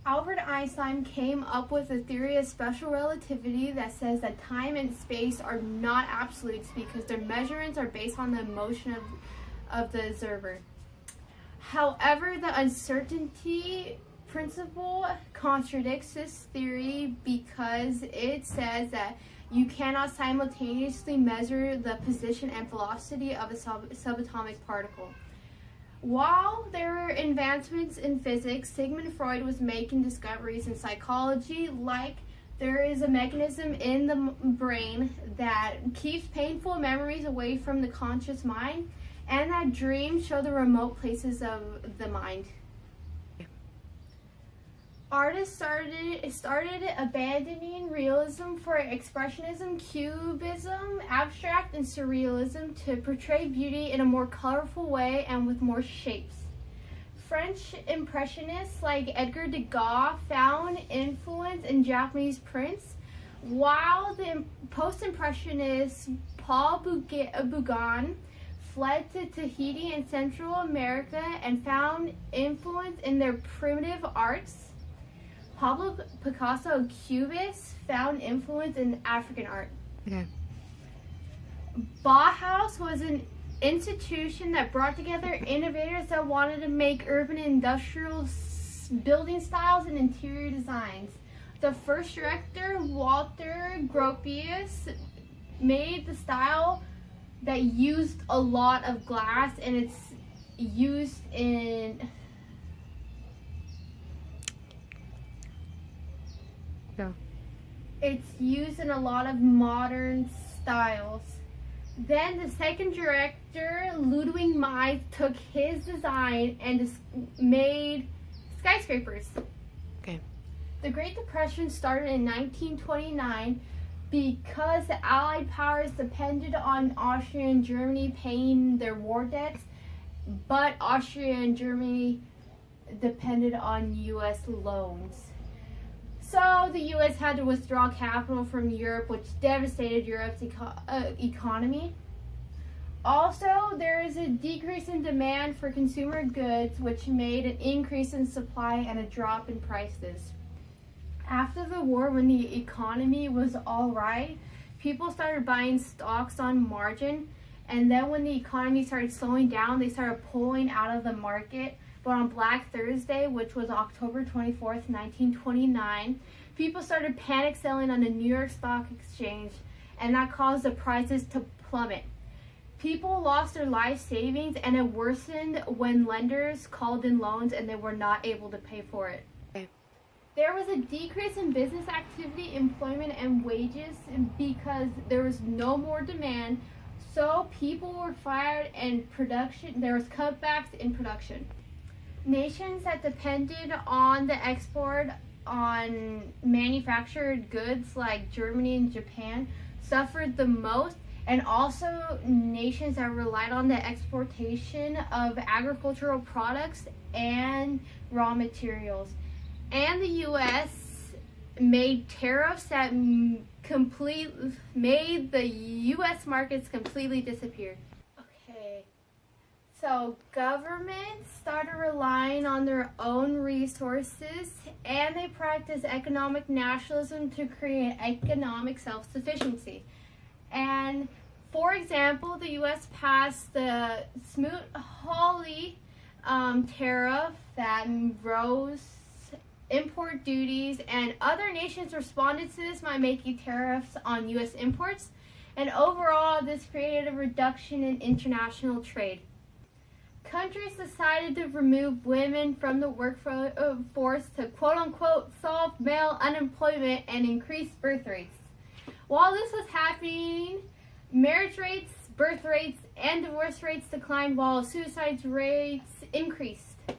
Albert Einstein came up with a theory of special relativity that says that time and space are not absolutes because their measurements are based on the motion of the observer. However, the uncertainty principle contradicts this theory because it says that you cannot simultaneously measure the position and velocity of a subatomic particle. While there were advancements in physics, Sigmund Freud was making discoveries in psychology, like there is a mechanism in the brain that keeps painful memories away from the conscious mind, and that dreams show the remote places of the mind. Artists started abandoning realism for expressionism, cubism, abstract, and surrealism to portray beauty in a more colorful way and with more shapes. French impressionists like Edgar Degas found influence in Japanese prints, while the post-impressionists Paul Gauguin fled to Tahiti and Central America and found influence in their primitive arts. Pablo Picasso, Cubist, found influence in African art. Okay. Bauhaus was an institution that brought together innovators that wanted to make urban and industrial building styles and interior designs. The first director, Walter Gropius, made the style that used a lot of glass, and it's used in a lot of modern styles. Then the second director, Ludwig Mies, took his design and made skyscrapers. Okay. The Great Depression started in 1929 because the Allied powers depended on Austria and Germany paying their war debts, but Austria and Germany depended on U.S. loans. So the U.S. had to withdraw capital from Europe, which devastated Europe's economy. Also, there is a decrease in demand for consumer goods, which made an increase in supply and a drop in prices. After the war, when the economy was all right, people started buying stocks on margin, and then when the economy started slowing down, they started pulling out of the market. But on Black Thursday, which was October 24th, 1929, people started panic selling on the New York Stock Exchange, and that caused the prices to plummet. People lost their life savings, and it worsened when lenders called in loans and they were not able to pay for it. Okay. There was a decrease in business activity, employment, and wages because there was no more demand, so people were fired and there was cutbacks in production. Nations that depended on the export on manufactured goods like Germany and Japan suffered the most, and also nations that relied on the exportation of agricultural products and raw materials. And the U.S. made tariffs that made the U.S. markets completely disappear. So governments started relying on their own resources, and they practiced economic nationalism to create economic self-sufficiency. And for example, the U.S. passed the Smoot-Hawley tariff that rose import duties, and other nations responded to this by making tariffs on U.S. imports. And overall, this created a reduction in international trade. Countries decided to remove women from the workforce to quote-unquote solve male unemployment and increase birth rates. While this was happening, marriage rates, birth rates, and divorce rates declined while suicide rates increased.